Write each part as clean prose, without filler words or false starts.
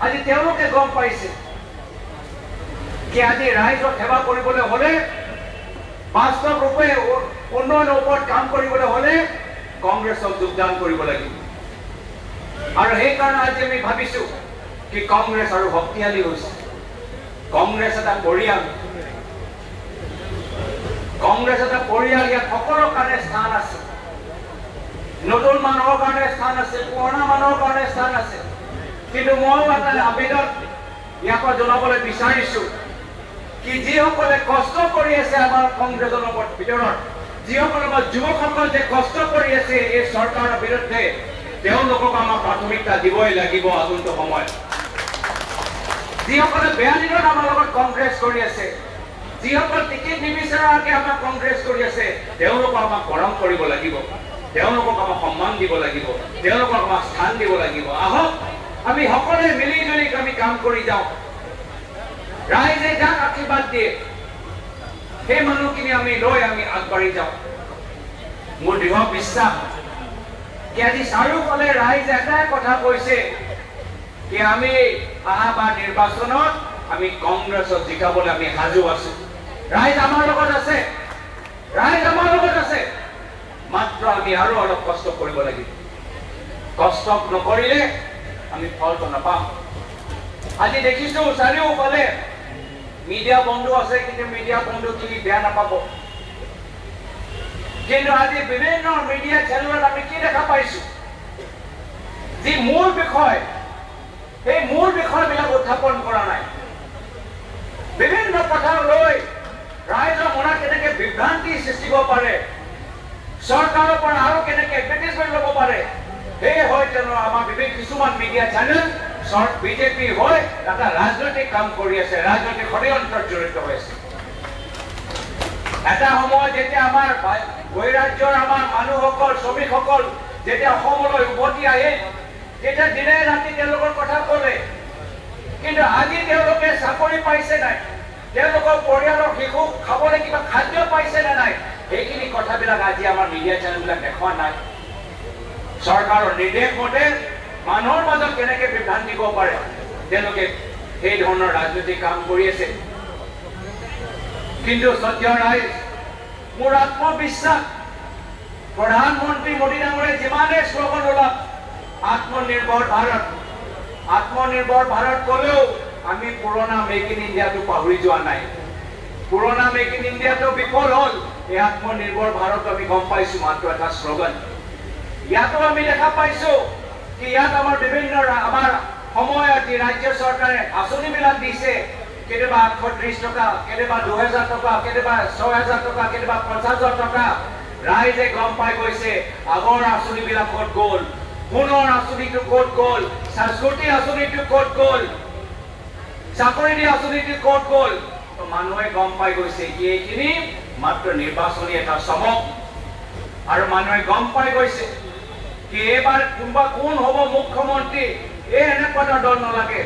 আজি তেওঁলোকে গম পাইছে কি আজি ৰাইজক সেৱা কৰিবলৈ হ'লে বাস্তৱ ৰূপে উন্নয়নৰ ওপৰত কাম কৰিবলৈ হ'লে কংগ্ৰেছক যোগদান কৰিব লাগিব আৰু সেইকাৰণে আজি আমি ভাবিছো কি কংগ্ৰেছ আৰু শক্তিশালী হৈছে কংগ্ৰেছ এটা পৰিয়াল ইয়াত সকলোৰ কাৰণে স্থান আছে নতুন মানুহৰ কাৰণে স্থান আছে পুৰণা মানুহৰ কাৰণে স্থান আছে কিন্তু মই এটা আবেদন ইয়াৰ পৰা জনাবলৈ বিচাৰিছো কি যিসকলে কষ্ট কৰি আছে আমাৰ কংগ্ৰেছৰ ভিতৰত যিসকলে আমাৰ যুৱকসকল যে কষ্ট কৰি আছে এই চৰকাৰৰ বিৰুদ্ধে তেওঁলোকক আমাৰ প্ৰাথমিকতা দিবই লাগিব আগন্তুক সময়ত যিসকলে বেয়া দিনত আমাৰ লগত কংগ্ৰেছ কৰি আছে যিসকল টিকেট নিবিচাৰাকে আমাক কংগ্ৰেছ কৰি আছে তেওঁলোকক আমাক গৰম কৰিব লাগিব তেওঁলোকক আমাক সন্মান দিব লাগিব তেওঁলোকক আমাক স্থান দিব লাগিব আহক আমি সকলোৱে মিলি জুলি আমি কাম কৰি যাওঁ ৰাইজে যাক আশীৰ্বাদ দিয়ে সেই মানুহখিনি আমি লৈ আমি আগবাঢ়ি যাওঁ মোৰ দৃঢ় বিশ্বাস কি আজি চাৰিওফালে ৰাইজে এটাই কথা কৈছে কি আমি অহাবাৰ নিৰ্বাচনত আমি কংগ্ৰেছক জিকাবলৈ আমি সাজু আছো ৰাইজ আমাৰ লগত আছে মাত্ৰ আমি আৰু অলপ কষ্ট কৰিব লাগিব কষ্ট নকৰিলে আমি ফলটো নাপাম আজি দেখিছো চাৰিওফালে মিডিয়া বন্ধু আছে কিন্তু মিডিয়া বন্ধুখিনি বেয়া নাপাব কিন্তু আজি বিভিন্ন মিডিয়া চেনেলত আমি কি দেখা পাইছো যি মূল বিষয় এই মূল বিষয়বিলাক উত্থাপন কৰা নাই বিভিন্ন কথা লৈ ৰাইজৰ মনত কেনেকে বিভ্ৰান্তি সৃষ্টি হ'ব পাৰে চৰকাৰৰ পৰা আৰু কেনেকে এডভাৰটাইজমেণ্ট ল'ব পাৰে সেই হয় জানো আমাৰ কিছুমান মিডিয়া চেনেল বিজেপি হৈ এটা ৰাজনৈতিক কাম কৰি আছে ৰাজনৈতিক ষড়যন্ত্ৰত জড়িত হৈ আছে এটা সময় যেতিয়া আমাৰ বহিৰাজ্যৰ আমাৰ মানুহসকল শ্ৰমিকসকল যেতিয়া অসমলৈ উভতি আহিল তেতিয়া দিনে ৰাতি তেওঁলোকৰ কথা ক'লে কিন্তু আজি তেওঁলোকে চাকৰি পাইছে নাই তেওঁলোকৰ পৰিয়ালৰ শিশু খাবলৈ কিবা খাদ্য পাইছে নে নাই সেইখিনি কথাবিলাক আজি আমাৰ মিডিয়া চেনেলবিলাক দেখুওৱা নাই চৰকাৰৰ নিৰ্দেশ মতে মানুহৰ মাজত কেনেকে বিভ্ৰান্তি দিব পাৰে তেওঁলোকে সেই ধৰণৰ ৰাজনৈতিক কাম কৰি আছে কিন্তু সত্য ৰাইজ মোৰ আত্মবিশ্বাস প্ৰধানমন্ত্ৰী মোদী ডাঙৰে যিমানে শ্লোগান ওলাওক আত্মনিৰ্ভৰ ভাৰত ক'লেও আমি পুৰণা মেক ইন ইণ্ডিয়াটো পাহৰি যোৱা নাই পুৰণা মেক ইন ইণ্ডিয়াটো বিফল হ'ল এই আত্মনিৰ্ভৰ ভাৰত আমি গম পাইছো মাত্ৰ এটা শ্লোগান ইয়াতো আমি দেখা পাইছো কি ইয়াত আমাৰ বিভিন্ন আমাৰ সময়ত ৰাজ্য চৰকাৰে আঁচনিবিলাক দিছে কেতিয়াবা 830 টকা কেতিয়াবা 2000 টকা কেতিয়াবা 6000 টকা কেতিয়াবা 50000 টকা ৰাইজে গম পাই গৈছে আগৰ আঁচনিবিলাক ক'ত গ'ল পুনৰ আঁচনিটো ক'ত গ'ল সংস্কৃতি আঁচনিটো ক'ত গ'ল চাকৰি দিয়া আঁচনিটো ক'ত গ'ল তো মানুহে গম পাই গৈছে কি এইখিনি মাত্ৰ নিৰ্বাচনী এটা চমক আৰু মানুহে গম পাই গৈছে কি এবাৰ কোন হ'ব মুখ্যমন্ত্ৰী এই এনেকুৱা দল নালাগে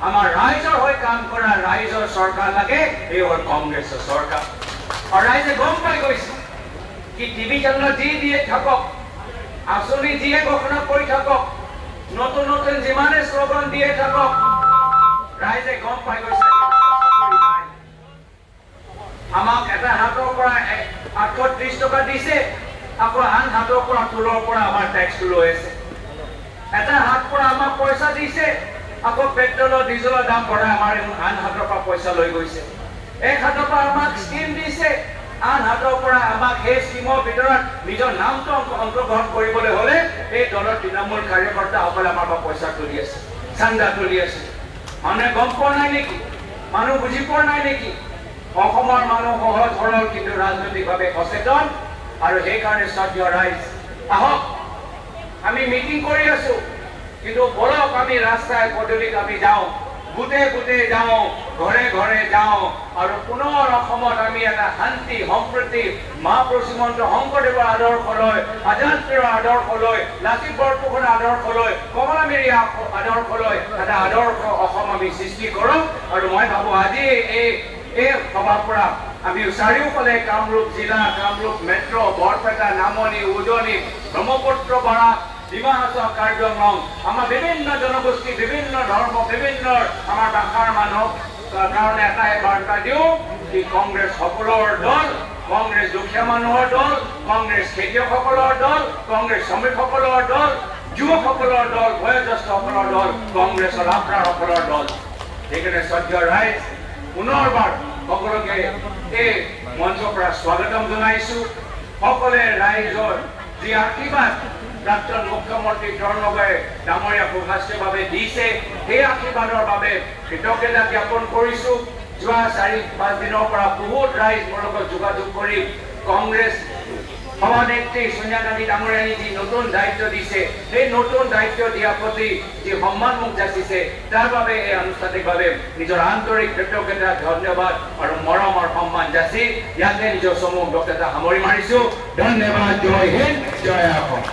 আমাৰ ৰাইজৰ হৈ কাম কৰা ৰাইজৰ চৰকাৰ লাগে এই হ'ল কংগ্ৰেছৰ চৰকাৰ আৰু ৰাইজে গম পাই গৈছে কি টিভি চেনেলত যি দিয়ে থাকক আঁচনি যিয়ে ঘোষণা কৰি থাকক নতুন নতুন যিমানে শ্লোগান দিয়ে থাকক ৰাইজে গম পাই গৈছে আমাক এটা হাতৰ পৰা 830 টকা দিছে আকৌ আন হাতৰ পৰা তোলৰ পৰা আমাৰ টেক্সটো লৈ আছে এটা হাত পৰা আমাক পইচা দিছে আকৌ পেট্ৰলৰ ডিজেলৰ দাম বঢ়াই আমাৰ আন হাতৰ পৰা পইচা লৈ গৈছে এক হাতৰ পৰা আমাক স্কিম দিছে আন হাতৰ পৰা আমাক সেই স্কিমৰ ভিতৰত নিজৰ নামটো অন্তৰ্গ্ৰহণ কৰিবলৈ হ'লে এই দলৰ তৃণমূল কাৰ্যকৰ্তাসকলে আমাৰ পৰা পইচা তুলি আছে চান্দা তুলি আছে মানুহে গম পোৱা নাই নেকি মানুহ বুজি পোৱা নাই নেকি অসমৰ মানুহ সহজ সৰল কিন্তু ৰাজনৈতিকভাৱে সচেতন আৰু সেইকাৰণে শ্ৰদ্ধেয় ৰাইজ আহক আমি মিটিং কৰি আছো কিন্তু বলক আমি ৰাস্তাই পদূলিত আমি যাওঁ বুটে বুটে যাওঁ ঘৰে ঘৰে যাওঁ আৰু পুনৰ অসমত আমি এটা শান্তি সম্প্ৰীতি মহাপুৰুষ শ্ৰীমন্ত শংকৰদেৱৰ আদৰ্শলৈ আজাদপুৰৰ আদৰ্শলৈ লাচিত বৰফুকনৰ আদৰ্শলৈ কমলামিৰিয়া আদৰ্শলৈ এটা আদৰ্শ অসম আমি সৃষ্টি কৰোঁ আৰু মই ভাবোঁ আজি এই সভাৰ পৰা আমি চাৰিওফালে কামৰূপ জিলা কামৰূপ মেট্ৰ বৰপেটা নামনি উজনি ব্ৰহ্মপুত্ৰ বৰাক ডিমা হাছাও কাৰ্যক্ৰম আমাৰ বিভিন্ন জনগোষ্ঠী বিভিন্ন ধৰ্ম বিভিন্ন দিনৰ আমাৰ ভাষাৰ মানুহ কাৰণে এটাই বাৰ্তা দিওঁ কি কংগ্ৰেছ সকলৰ দল, কংগ্ৰেছ দুখীয়া মানুহৰ দল, কংগ্ৰেছ খেতিয়কসকলৰ দল, কংগ্ৰেছ শ্ৰমিকসকলৰ দল, যুৱকসকলৰ দল, বয়োজ্যেষ্ঠসকলৰ দল, কংগ্ৰেছৰ আপনাৰসকলৰ দল। সেইকাৰণে শ্ৰদ্ধেয় ৰাইজ পুনৰবাৰ সকলোকে এই মঞ্চৰ পৰা স্বাগতম জনাইছোঁ। সকলে ৰাইজৰ যি আশীৰ্বাদ প্ৰাক্তন মুখ্যমন্ত্ৰী তৰুণ গগৈ ডাঙৰীয়া সুভাষৰ বাবে দিছে, সেই আশীৰ্বাদৰ বাবে কৃতজ্ঞতা জ্ঞাপন কৰিছোঁ। যোৱা 4-5 দিনৰ পৰা বহুত ৰাইজ মোৰ লগত যোগাযোগ কৰি কংগ্ৰেছ সভানেত্ৰী সোনিয়া গান্ধী ডাঙৰীয়াই যি নতুন দায়িত্ব দিছে, সেই নতুন দায়িত্ব দিয়াৰ প্ৰতি যি সন্মান মোক যাচিছে, তাৰ বাবে এই আনুষ্ঠানিকভাৱে নিজৰ আন্তৰিক কৃতজ্ঞতা, ধন্যবাদ আৰু মৰম আৰু সন্মান যাচি ইয়াতে নিজৰ চমু বক্তৃতা সামৰি মাৰিছোঁ। ধন্যবাদ। জয় হিন্দ, জয় অসম।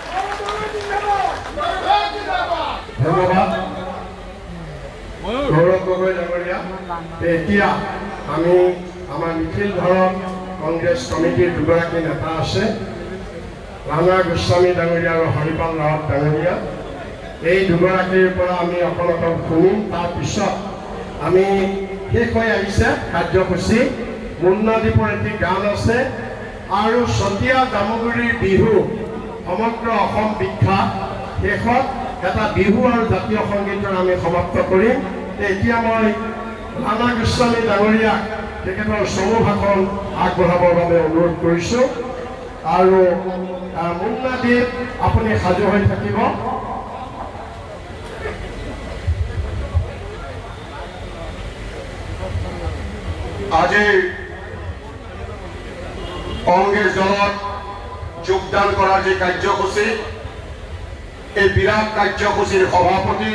ধন্যবাদ গৌৰৱ গগৈ ডাঙৰীয়া। এতিয়া আমি আমাৰ নিখিল ভাৰত কংগ্ৰেছ কমিটিৰ দুগৰাকী নেতা আছে, ৰাণা গোস্বামী ডাঙৰীয়া আৰু হৰিপাল ৰাৱত ডাঙৰীয়া। এই দুগৰাকীৰ পৰা আমি অকণমান শুনিম। তাৰপিছত আমি শেষ হৈ আহিছে কাৰ্যসূচী। মুন্নাদ্বীপৰ এটি গান আছে আৰু চতিয়া জামুগুৰিৰ বিহু সমগ্ৰ অসম বিখ্যাত। শেষত এটা বিহু আৰু জাতীয় সংগীতৰ আমি সমাপ্ত কৰিম। এতিয়া মই ৰাণা গোস্বামী ডাঙৰীয়াক তেখেতৰ চমু ভাষণ আগবঢ়াবৰ বাবে অনুৰোধ কৰিছোঁ। আৰু মুন্নাদ্বীপ আপুনি সাজু হৈ থাকিব। আজি কংগ্ৰেছ দলত যোগদান কৰাৰ যি কাৰ্যসূচী, এই বিৰাট কাৰ্যসূচীৰ সভাপতি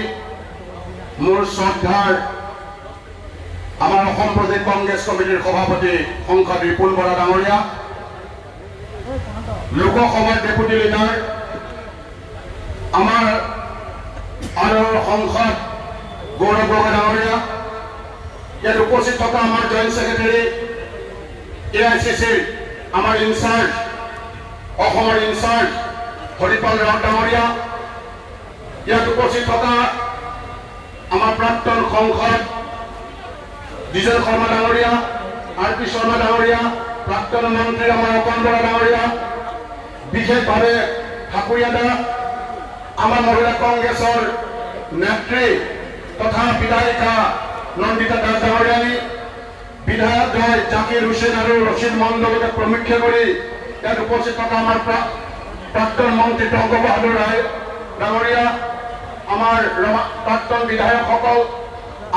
মোৰ শ্ৰদ্ধাৰ আমাৰ অসম প্ৰদেশ কংগ্ৰেছ কমিটিৰ সভাপতি সংসদ ৰিপুন বৰা ডাঙৰীয়া, লোকসভাৰ ডেপুটি লিডাৰ আমাৰ আদৰৰ সংসদ গৌৰৱ গগৈ ডাঙৰীয়া, ইয়াত উপস্থিত থকা আমাৰ জইণ্ট ছেক্ৰেটাৰী AICCৰ আমাৰ ইনচাৰ্জ অসমৰ ইনচাৰ্জ হৰিপাল ৰাৱত ডাঙৰীয়া, ইয়াত উপস্থিত থকা আমাৰ প্ৰাক্তন সংসদ বিজয় শৰ্মা ডাঙৰীয়া, RP শৰ্মা ডাঙৰীয়া, প্ৰাক্তন মন্ত্ৰী আমাৰ অকণ বৰা ডাঙৰীয়া, বিশেষভাৱে ঠাকুৰীয়া দা আমাৰ মহিলা কংগ্ৰেছৰ নেত্ৰী তথা বিধায়িকা নন্দিতা দাস ডাঙৰীয়ানী, বিধায়ক দ্বয় জাকিৰ হুছেইন আৰু ৰচিদ মণ্ডলকে প্ৰমুখ্য কৰি ইয়াত উপস্থিত থকা আমাৰ প্ৰাক্তন মন্ত্ৰী টংক বাহাদুৰ ৰায় ডাঙৰীয়া, আমাৰ প্ৰাক্তন বিধায়কসকল,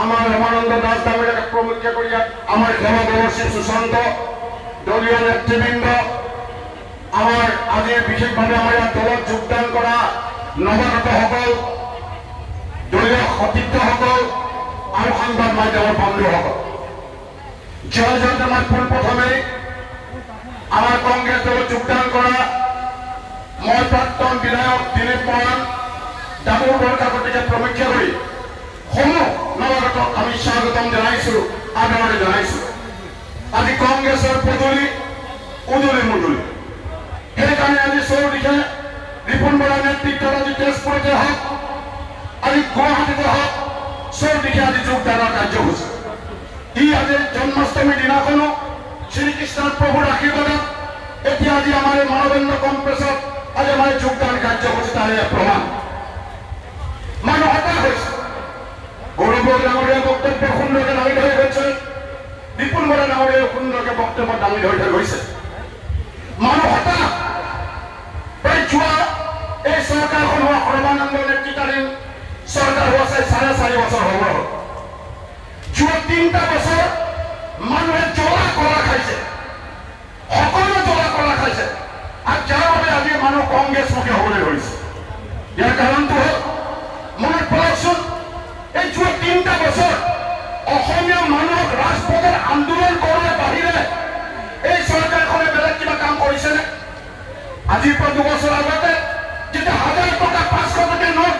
আমাৰ ৰমানন্দ দাস ডাঙৰীয়াকে প্ৰমুখ্য কৰি ইয়াত আমাৰ সেৱা ব্যৱস্থিত সুশান্ত দলীয় নেতৃবৃন্দ, আমাৰ আজি বিশেষভাৱে আমাৰ ইয়াত দলত যোগদান কৰা নৱাগতসকল, দলীয় সতীৰ্থসকল আৰু সংবাদ মাধ্যমৰ বন্ধুসকল, জয় জয়তে মই পোনপ্ৰথমে আমাৰ কংগ্ৰেছ দলত যোগদান কৰা মই প্ৰাক্তন বিধায়ক দিলীপ মৰাণ ডাঙৰ বৰকাৰ গতিকে প্ৰমুখ্য কৰি সমূহ নৱাগতক আমি স্বাগতম জনাইছোঁ, আদৰণি জনাইছোঁ। আজি কংগ্ৰেছৰ পদূলি উদুলি মুদুলি, সেইকাৰণে আজি চৌদিশে ৰিপুন বৰাৰ নেতৃত্বত আজি তেজপুৰতে হওক, আজি গুৱাহাটীতে হওক, চৌদিশে আজি যোগদানৰ কাৰ্যসূচী। ই আজি জন্মাষ্টমীৰ দিনাখনো শ্ৰীকৃষ্ণৰ প্ৰভুৰ আশীৰ্বাদত এতিয়া আজি আমাৰ এই মানৱেন্দ্ৰ কমপ্লেক্সত আজি আমাৰ যোগদান কাৰ্যসূচী তাৰে প্ৰমাণ। মানুহ হতাশ হৈছে, গৌৰৱ গগৈ ডাঙৰীয়া বক্তব্য সুন্দৰকে দাঙি ধৰি গৈছে, ৰিপুন বৰা ডাঙৰীয়া সুন্দৰকে বক্তব্য দাঙি ধৰি গৈছে। মানুহ হতাশ, প্ৰায় যোৱা এই চৰকাৰখন হোৱা সৰ্বানন্দ নেতৃত্বাধীন চৰকাৰ হোৱা 4.5 বছৰ হ'ব। যোৱা 3টা বছৰ মানুহে জ্বলা কলা খাইছে, সকলোৱে জ্বলা কলা খাইছে, আৰু যাৰ বাবে আজি মানুহ কংগ্ৰেছমুখী হ'বলৈ ধৰিছে। ইয়াৰ কাৰণটো হ'ল মনত পেলাওকচোন, এই যোৱা 3টা বছৰ অসমীয়া মানুহক ৰাজপথত আন্দোলন কৰাৰ বাহিৰে এই চৰকাৰখনে বেলেগ কিবা কাম কৰিছেনে? আজিৰ পৰা 2 বছৰ আগতে যেতিয়া 1000 টকা 500 টকীয়া নোট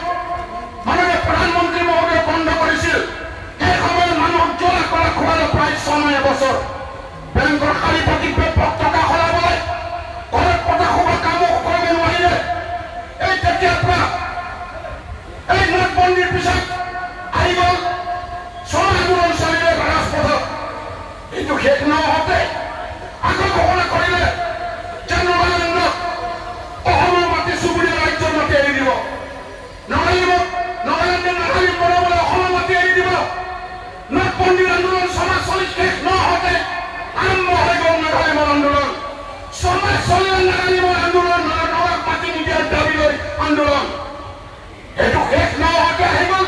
মাননীয় প্ৰধানমন্ত্ৰী মহোদয়ে বন্ধ কৰিছিল, সেই সময়ত মানুহক জ্বলা কৰা খোৱালে প্ৰায় 6-9 বছৰ। বেংকৰ শাৰী পাতি টকা সলাবলৈ ঘৰত পতা শুভ কামো কৰিব নোৱাৰিলে। এই তেতিয়াৰ পৰা এই নোটবন্দীৰ পিছত আহি গ'ল কিন্তু শেষ নহওঁতে আকৌ ঘোষণা কৰিলে যে নগালেণ্ডক অসমৰ মাটি চুবুৰীয়া ৰাজ্যৰ মাটি এৰি দিব, নগালেণ্ডে নাগালী বনাবলৈ অসমৰ মাটি এৰি দিব। নোটবন্দীৰ আন্দোলন ছমাহ চলি শেষ নহওঁতে আৰম্ভ হৈ গ'ল নাগালীমৰ আন্দোলন। ছমাহ চলিলে নাগালীমৰ আন্দোলন, নগাক মাটি নিদিয়াৰ দাবী লৈ আন্দোলন। এইটো শেষ নহওঁতে আহি গ'ল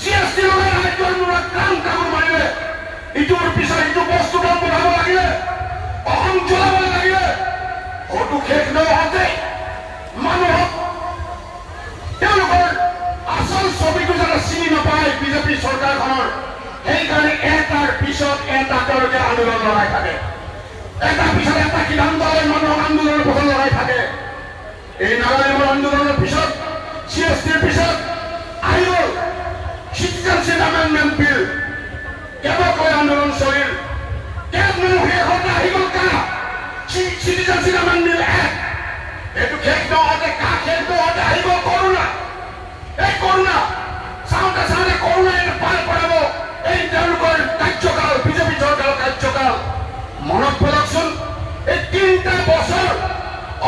GST লগাই ৰাজ্যৰ মূৰত কাম কামোৰ মাৰিলে। ইটোৰ পিছত ইটো বস্তু দাম বঢ়াব লাগিলে, অসম চলাব লাগিলে। হয়তো শেষ নহওঁতে মানুহক তেওঁলোকৰ আচল ছবিটো যাতে চিনি নাপায় বিজেপি চৰকাৰখনৰ, সেইকাৰণে এটাৰ পিছত এটা তেওঁলোকে আন্দোলন লগাই থাকে, এটা পিছত এটা সিদ্ধান্ত লৈ মানুহক আন্দোলনৰ পথত লগাই থাকে। এই নাগালেণ্ডৰ আন্দোলনৰ পিছত GSTৰ পিছত আহি গ'ল সিটিজেনশ্বিপ এমেণ্ডমেণ্ট বিল। কেইবাকৈ আন্দোলন চলিল, শেষতে আহি গ'ল সিটিজেনশ্বিপ এমেণ্ডমেণ্ট এক্ট। এইটো শেষ নহওঁতে শেষ নহওঁতে আহি গ'ল কৰোণা। এই কৰোণা চাওঁতে চাওঁতে কৰোণা পাৰ কৰাব এই তেওঁলোকৰ কাৰ্যকাল, বিজেপি চৰকাৰৰ কাৰ্যকাল। মনত পেলাওকচোন, এই 3টা বছৰ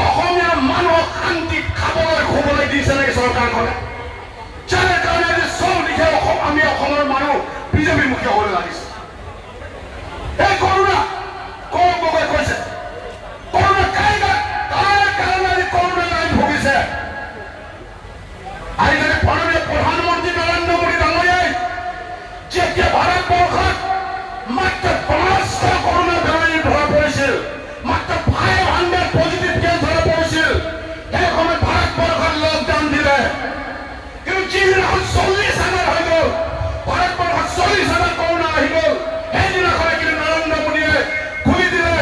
অসমীয়া মানুহক শান্তিত খাবলৈ শুবলৈ দিছে নেকি চৰকাৰখনে? যাৰ কাৰণে আজি চব দিশে আমি অসমৰ মানুহ বিজেপিমুখী হ'বলৈ লাগিছে। এই কৰোণা কৌৰৱ গগৈ কৈছে, কৰোণা কাৰ কাৰণে আজি কৰোণা নাই ভুগিছে? আজিকালি প্ৰধানমন্ত্ৰী নৰেন্দ্ৰ মোদী ডাঙৰীয়াই যেতিয়া ভাৰতবৰ্ষত মাত্ৰ 5টা কৰোণা বেমাৰী ধৰা পৰিছিল, মাত্ৰ 500 পজিটিভ কেছ ধৰা পৰিছিল, সেই সময়ত ভাৰতবৰ্ষত লকডাউন দিলে। কিন্তু যিদিনাখন 40,000 হৈ গ'ল, ভাৰতবৰ্ষত 40,000 কৰোণা আহি গ'ল, সেইদিনাখনে কিন্তু নৰেন্দ্ৰ মোদীয়ে খুলি দিলে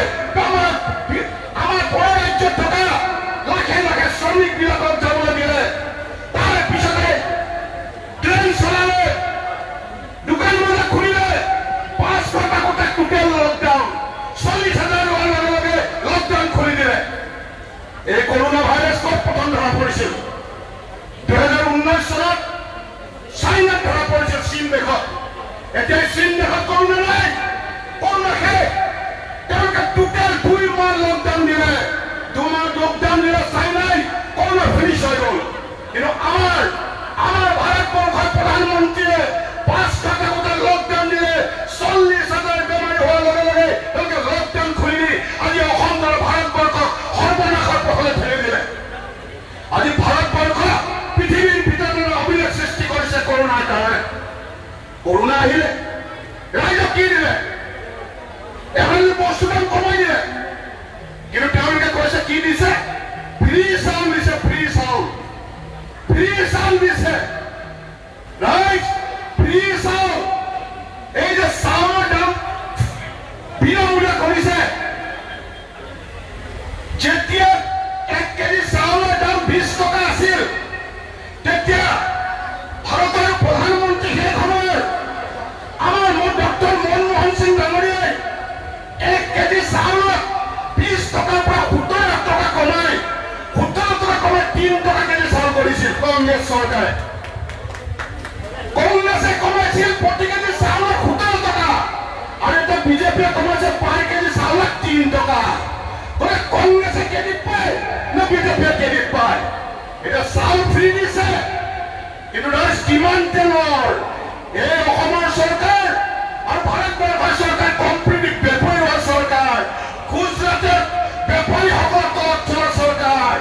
আমাৰ পৰা ৰাজ্যত থকা লাখে লাখে শ্ৰমিকবিলাকক যাবলৈ দিলে। তাৰ পিছতে ট্ৰেইন চলালে, দোকান বজাৰ খুলিলে, 500 টাকোতে টোটেল লকডাউন, 40,000 হোৱাৰ লগে লগে লকডাউন খুলি দিলে। এই কৰোণা ভাইৰাছ ক'ত প্ৰথম ধৰা পৰিছিল? 2019 চনত চাইনাত ধৰা পৰিছিল, চীন দেশত। এতিয়া চীন দেশত কৰোণা নাই, কৰোণা শেষ। তেওঁলোকে টোটেল 2 মাহ লকডাউন দিলে, 2 মাহ লকডাউন দিলে চাইনাই, কৰোণা ফিনিছ হৈ গ'ল। কিন্তু আমাৰ ভাৰতবৰ্ষৰ প্ৰধানমন্ত্ৰীয়ে 5টা টাকোতে লকডাউন দিলে, 40,000 বেমাৰী হোৱাৰ লগে লগে তেওঁলোকে লকডাউন খুলি দি আজি অসম আৰু ভাৰতবৰ্ষক সৰ্বনাশৰ পথলৈ ঠেলি দিলে। আজি ভাৰতবৰ্ষ পৃথিৱীৰ ভিতৰত অভিলেখ সৃষ্টি কৰিছে কৰোণাৰ কাৰণে। কৰোণা আহিলে ৰাইজক কি দিলে? এফালে বস্তু দাম কমাই দিলে, কিন্তু তেওঁলোকে কৈছে কি দিছে? ফ্ৰী চাউল দিছে, ফ্ৰী চাউল দিছে। ৰাইজ ফ্ৰী চাউল, এই যে চাউলৰ দাম বিনামূলীয়া কৰিছে। যেতিয়া 1 কেজি চাউলৰ দাম 20 টকা আছিল, তেতিয়া ভাৰতৰ প্ৰধানমন্ত্ৰী সেই সময়ৰ আমাৰ ডক্টৰ মনমোহন সিং ডাঙৰীয়াই 1 কেজি চাউলত 20 টকাৰ পৰা 17 টকা কমাই 3 টকা কেজি চাউল কৰিছিল কংগ্ৰেছ চৰকাৰে। কংগ্ৰেছে কমাইছিল প্ৰতি কেজি চাউলত 17 টকা, আৰু এতিয়া বিজেপিয়ে কমাইছে পাৰ কেজি চাউলত 3 টকা। গতিকে কংগ্ৰেছে ক্ৰেডিট পায় নে বিজেপিয়ে ক্ৰেডিট পায়? এতিয়া চাউল ফ্ৰী দিছে, কিন্তু কিমান তেলৰ? এই অসমৰ চৰকাৰ আৰু ভাৰতবৰ্ষৰ চৰকাৰ কম্পিটিভ বেপাৰী হোৱা চৰকাৰ, গুজৰাটত বেপাৰীসকলৰ তলত চলা চৰকাৰ।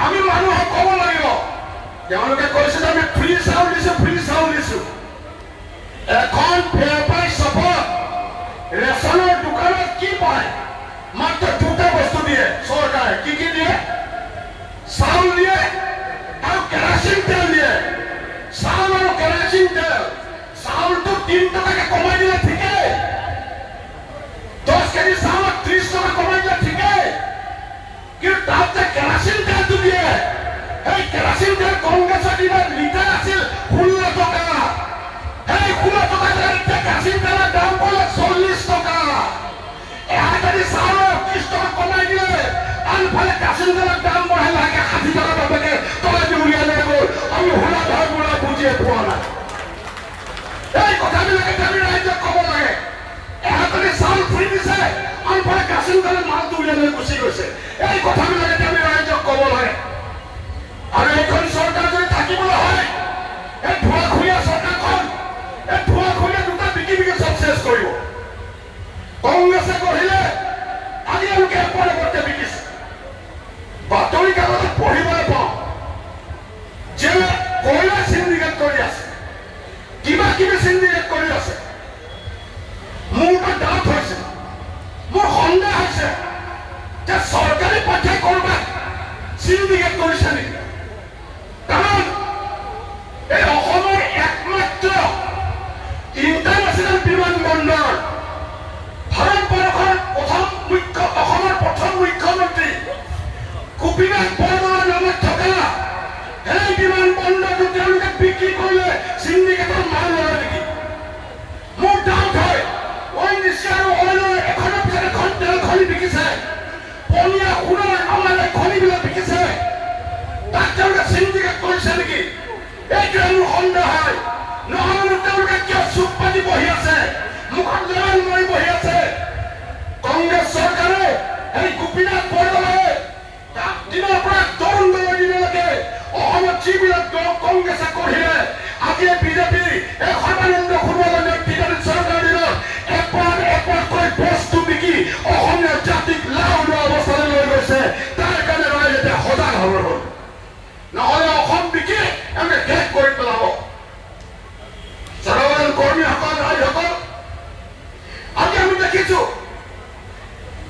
আমি মানুহক ক'ব লাগিব, তেওঁলোকে কৈছে যে আমি ফ্ৰী চাউল দিছো। এখন বেপাৰী চপত ৰেচনৰ দোকানত কি পায়? মাত্ৰ 2টা বস্তু দিয়ে চৰকাৰে। কি দিয়ে? চাউল দিয়ে আৰু কেৰাচিন তেল দিয়ে। চাউল আৰু কেৰাচিন তেল, চাউলটো 3 টকাকে কমাই দিলে ঠিকেই, 10 কেজি চাউলত 30 টকা কমাই দিলে ঠিকেই, কিন্তু তাত যে কেৰাচিন তেলটো দিয়ে, সেই কেৰাচিন তেল কংগ্ৰেছৰ দিনত লিটাৰ আছিল 16 টকা। সেই 16 টকা এতিয়া কেৰাচিন তেলৰ দাম পৰে 40 টকা। 1 কেজি চাউলত 30 টকা কমাই দিলে, আনফালে কেৰাচিন তেলৰ দাম বঢ়াই লাগে 60 টকা বাবেকে তলেদি উলিয়াই লৈ গ'ল। আমি হোলা বুজিয়ে পোৱা নাই। এই কথাবিলাকে আমি ৰাইজক ক'ব লাগে। দিছে আনফালে কাচিন দলে মালটো উলিয়াই লৈ গুচি গৈছে এই কথাবিলাক এতিয়া আমি ৰাইজক ক'ব লাগে আৰু এইখন চৰকাৰ যদি থাকিবলৈ হয় এই ধোঁৱাখুৰীয়া চৰকাৰখন এই ধোঁৱাখুৰীয়া দুটা বিকি বিকি চব চেছ কৰিব কংগ্ৰেছে গঢ়িলে আজি এওঁলোকে এপৰতে বিকিছে বাতৰি কাকতত পঢ়িবলৈ পাওঁ যে কয়লা চিণ্ডিকেট কৰি আছে কিবা কিবি চিণ্ডিকেট কৰি আছে মোৰ ডাউট হৈছে মোৰ সন্দেহ হৈছে যে চৰকাৰী পক্ষই কৰবাত চিণ্ডিকেট কৰিছে নেকি কাৰণ এই অসমৰ একমাত্ৰ ইণ্টাৰনেশ্যনেল বিমানবন্দৰ ভাৰতবৰ্ষৰ অসমৰ প্ৰথম মুখ্যমন্ত্ৰী গোপীনাথ বৰদলৈৰ নামত থকা এই বিমানবন্দৰটো তেওঁলোকে বিক্ৰী কৰিলে চিণ্ডিকেটৰ মাল লয় নেকি মোৰ ডাউট হয় নিশ্চয় আৰু অইলৰ এখনৰ পিছত এখন তেল খনি বিকিছে পনীয়া সোণৰ আমাৰ খনিবিলাক বিকিছে তাত তেওঁলোকে চিণ্ডিকেট কৰিছে নেকি এইটোৱে মোৰ সন্দেহ হয় নহ'লে তেওঁলোকে কিয় চুপ পাতি বহি আছে মুখত জৰাল মাৰি বহি আছে কংগ্ৰেছ চৰকাৰে এই গোপীনাথ বৰদলৈয়ে দিনৰ পৰা তৰুণ গগৈ দিনলৈকে অসমত যিবিলাক কংগ্ৰেছে কঢ়িলে আজি বিজেপি এই সৰ্বানন্দ সোণোৱালৰ নেতৃত্বাধীন চৰকাৰৰ দিনত এপৰকৈ বস্তু বিকি অসমীয়া জাতিক লাও লোৱা অৱস্থালৈ লৈ গৈছে তাৰ কাৰণে ৰাইজ এতিয়া সজাগ হ'ব হ'ল নহ'লে অসম বিকি এনে শেষ কৰি পেলাব জনগণ কৰ্মীসকল ৰাইজসকল আজি আমি দেখিছো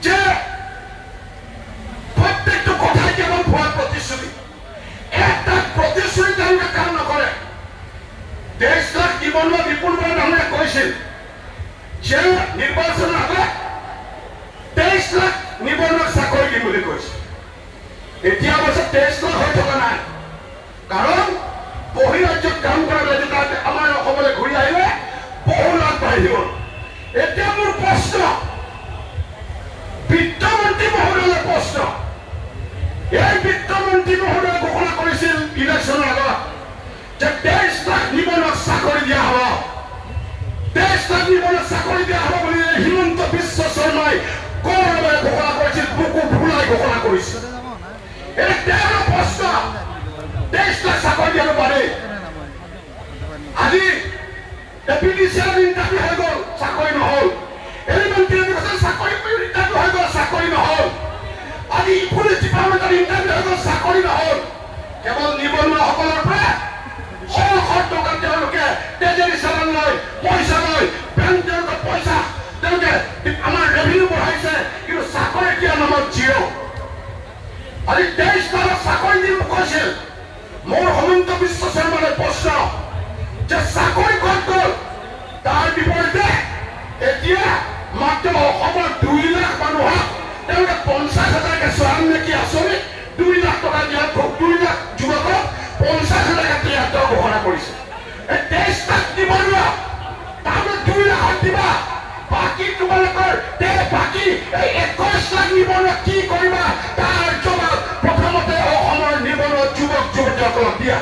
যে প্ৰত্যেকটো কথাই কেৱল ভুৱা প্ৰতিশ্ৰুতি এটা প্ৰতিশ্ৰুতি তেওঁলোকে কাম নকৰে 23 লাখ নিবনুৱা বিপুল বৰা ডাঙৰীয়াই কৈছিল যে নিৰ্বাচনৰ আগত 23 লাখ নিবনুৱাক চাকৰি দিম বুলি কৈছে এতিয়া অৱশ্যে 23 লাখ হৈ থকা নাই কাৰণ বহিৰাজ্যত কাম কৰা তাত আমাৰ অসমলৈ ঘূৰি আহিলে বহু লাখ বাঢ়ি গ'ল এতিয়া মোৰ প্ৰশ্ন বিত্তমন্ত্ৰী মহোদয়ৰ প্ৰশ্ন এই বিত্তমন্ত্ৰী মহোদয়ে ঘোষণা কৰিছিল ইলেকশ্যনৰ আগত যে 23 লাখ নিবনুৱাক চাকৰি দিয়া হ'ব 23 লাখ নিবনুৱাক চাকৰি দিয়া হ'ব বুলি হিমন্ত বিশ্ব শৰ্মাই গৌৰৱেৰে ঘোষণা কৰিছিল বুকু ফুলাই ঘোষণা কৰিছিল এই তেওঁৰ প্ৰশ্ন 23 লাখ চাকৰি দিব পাৰি আজি এপিডিচিএল ইণ্টাৰভিউ হৈ গ'ল চাকৰি নহ'ল এলিমেণ্টাৰী এডুকেশ্যন চাকৰি ইণ্টাৰভিউ হৈ গ'ল চাকৰি নহ'ল আজি পুলিচ ডিপাৰ্টমেণ্টৰ ইণ্টাৰভিউ হৈ গ'ল চাকৰি নহ'ল কেৱল নিবনুৱাসকলৰ পৰা শ টকা তেওঁলোকে ট্ৰেজেৰী চালান লয় পইচা লয় বেংক তেওঁলোকৰ পইচা তেওঁলোকে আমাৰ ৰেভিনিউ বঢ়াইছে কিন্তু চাকৰি দিয়া নামত জিৰ' আজি 23 লাখ চাকৰি দিম কৈছিল মোৰ হিমন্ত বিশ্ব শৰ্মালৈ প্ৰশ্ন যে চাকৰি ক'ত গ'ল তাৰ বিপৰীতে এতিয়া মাত্ৰ অসমৰ 2 লাখ মানুহক তেওঁলোকে 50,000কে চৰাম নেকি আঁচনি 2 লাখ টকা দিয়া 2 লাখ যুৱকক 50,000 দিয়া ঘোষণা কৰিছে এই 23 লাখ নিবনুৱা তাৰমানে 2 লাখত দিবা বাকী তোমালোকৰ বাকী এই 21 লাখ নিবনুৱা কি কৰিবা তাৰ জবাব প্ৰথমতে অসমৰ নিবনুৱা যুৱক যুৱতীসকলক দিয়া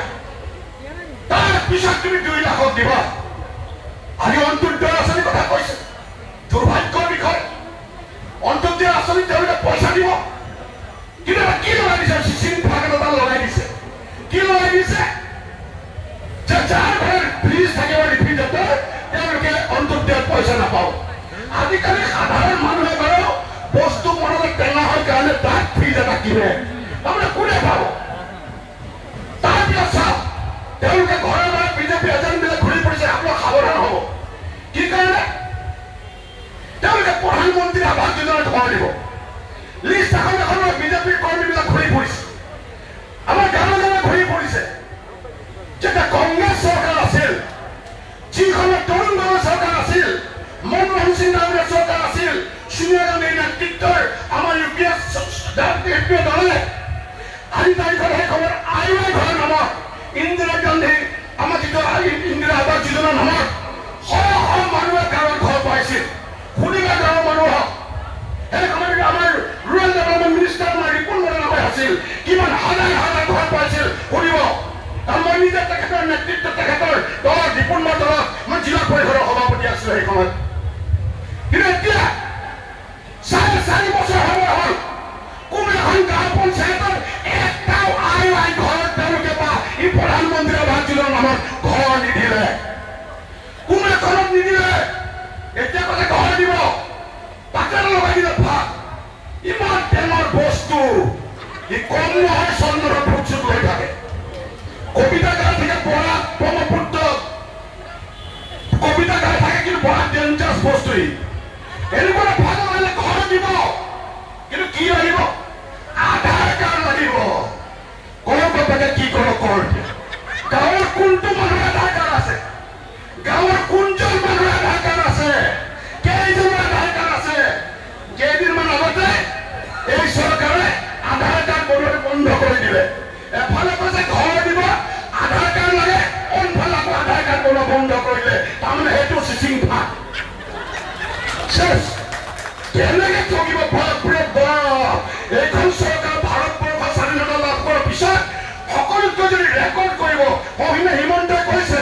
তাৰ পিছত তুমি 2 লাখক দিবা আজি অন্তৰ্দ্বয় আঁচনিৰ কথা কৈছে দুৰ্ভাগ্যৰ বিষয় অন্তৰ্দ্বয় আঁচনিত তেওঁলোকে পইচা দিব কিন্তু কি লগাই দিছে চিচিং ফাগেন এটা লগাই দিছে কি লগাই দিছে যে যাৰ ঘৰত ফ্ৰিজ থাকিব ৰেফ্ৰিজাৰেটৰ তেওঁলোকে অন্তৰ্দ্বয়ত পইচা নাপাব আজিকালি সাধাৰণ মানুহে বাৰু বস্তু বনালে টেঙা হয় কাৰণে তাত ফ্ৰিজ এটা কিনে তাৰমানে কোনে পাব তাৰপিছত চাওক তেওঁলোকে ঘৰে ঘৰে বিজেপি এজেণ্টবিলাক ঘূৰি ফুৰিছে আপোনালোক সাৱধান হ'ব কি কাৰণে তেওঁলোকে প্ৰধানমন্ত্ৰী আৱাস যোজনাত ঘৰ দিব লিষ্ট এখন এখনৰ বিজেপিৰ কৰ্মীবিলাক ঘূৰি ফুৰিছে আমাৰ গাঁৱে গাঁৱে ঘূৰি ফুৰিছে যেতিয়া কংগ্ৰেছ চৰকাৰ আছিল যিখনৰ তৰুণ গগৈ চৰকাৰ আছিল মনমোহন সিং ডাঙৰীয়া চৰকাৰ আছিল সোনিয়া গান্ধীৰ নেতৃত্বৰ আমাৰ ইউ পি এ দলে আজি তাৰিখত সেই খবৰ আইৱাই ঘৰৰ নামত ইন্দিৰা গান্ধী আমাৰ যিটো ইন্দিৰা আৱাস যোজনাৰ নামত শ মানুহে গাঁৱত ঘৰ পাইছিল শুনিবা গাঁৱৰ মানুহক সেই সময়ত আমাৰ ৰুৰেল ডেভেলপমেণ্ট মিনিষ্টাৰ আমাৰ ৰিপুণ বৰা নামে আছিল কিমান হাজাৰ হাজাৰ ঘৰ পাইছিল শুনিব মই নিজে তেখেতৰ নেতৃত্বত তেখেতৰ দলৰ ৰিপুণ বৰা দলত মই জিলা পৰিষদৰ সভাপতি আছিলো সেই সময়ত কিন্তু এতিয়া বড় ডেঞ্জাৰাস বস্তু এনেকুৱা ভাগ হ'লে ঘৰ দিব কিন্তু কি লাগিব আধাৰ কাৰ্ড লাগিব কোন বাপেকে কি কৰক কৰ গাঁৱৰ কোনটো মানুহৰ আধাৰ কাৰ্ড আছে গাঁৱৰ কোনজন মানুহৰ আধাৰ কাৰ্ড আছে কেইজনৰ আধাৰ কাৰ্ড আছে কেইদিনমান আগতে এই চৰকাৰে আধাৰ কাৰ্ড বন্ধ কৰি দিলে এফালে কৈছে ঘৰ দিব আধাৰ কাৰ্ড লাগে অনফালে আকৌ আধাৰ কাৰ্ড বন্ধ কৰিলে তাৰমানে সেইটো চিচিং ভাগ শেষ কেনেকে থাকিব বাপৰে বাপ এইখন চৰকাৰ ভাৰতবৰ্ষৰ স্বাধীনতা লাভ কৰাৰ পিছত সকলোতকৈ যদি ৰেকৰ্ড কৰিব অভিনয় হিমন্তই কৈছে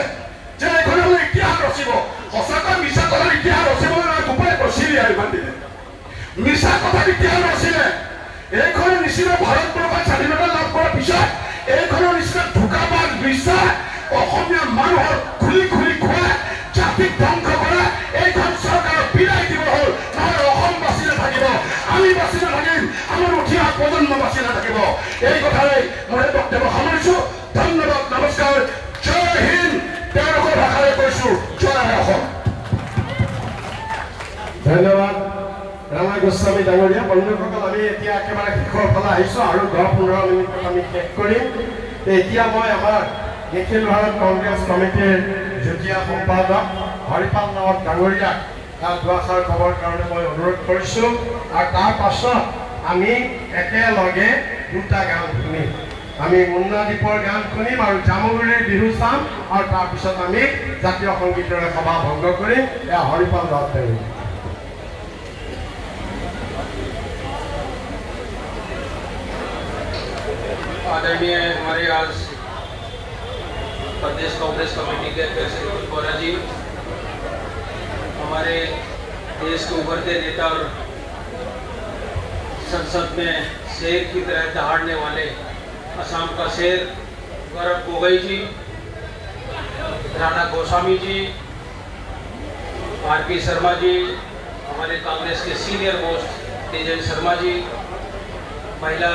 যে এইখন ইতিহাস ৰচিব সঁচাকৈ মিছা কথাৰ ইতিহাস ৰচিবলৈ নহয় দুপাই ৰচিলে আৰু ইমান দিনে মিছা কথাৰ ইতিহাস ৰচিলে এইখনৰ নিচিনা ভাৰতবৰ্ষৰ স্বাধীনতা লাভ কৰাৰ পিছত এইখনৰ নিচিনা ধোকাবাজ বিশ্বাস অসমীয়া মানুহৰ খুলি খুলি খোৱা জাতিক ধ্বংস কৰা এইখন চৰকাৰক বিদায় দিব হ'ল নহ'লে অসম বাচি নাথাকিব আমি বাচি নাথাকিম আমাৰ উঠি অহা প্ৰজন্ম বাচি নাথাকিব এই কথাৰে মই বক্তব্য সামৰিছো ধন্যবাদ নমস্কাৰ জয় হিন্দ তেওঁলোকৰ ভাষাৰে কৈছো জয় অসম ধন্যবাদ ৰাণা গোস্বামী ডাঙৰীয়া বন্ধুসকল আমি এতিয়া একেবাৰে শেষৰ ফালে আহিছোঁ আৰু 10-15 মিনিটত আমি শেষ কৰিম এতিয়া মই আমাৰ নিখিল ভাৰত কংগ্ৰেছ কমিটিৰ যুটীয়া সম্পাদক হৰিপাল ৰাৱত ডাঙৰীয়াক দুআষাৰ ক'বৰ কাৰণে মই অনুৰোধ কৰিছোঁ আৰু তাৰ পাছত আমি একেলগে দুটা গান শুনিম আমি মুন্না দ্বীপৰ গান শুনিম আৰু জামুগুৰিৰ বিহু চাম আৰু তাৰপিছত আমি জাতীয় সংগীতেৰে সভা ভংগ কৰিম এয়া হৰিপাল ৰাৱত ডাঙৰীয়া आदरणीय हमारे आज प्रदेश कांग्रेस कमेटी के अध्यक्ष बोरा जी, हमारे देश के उभरते नेता और संसद में शेर की तरह दहाड़ने वाले असम का शेर गौरव गोगोई जी, राणा गोस्वामी जी, आर.पी. शर्मा जी, हमारे कांग्रेस के सीनियर मोस्ट तेजन शर्मा जी, महिला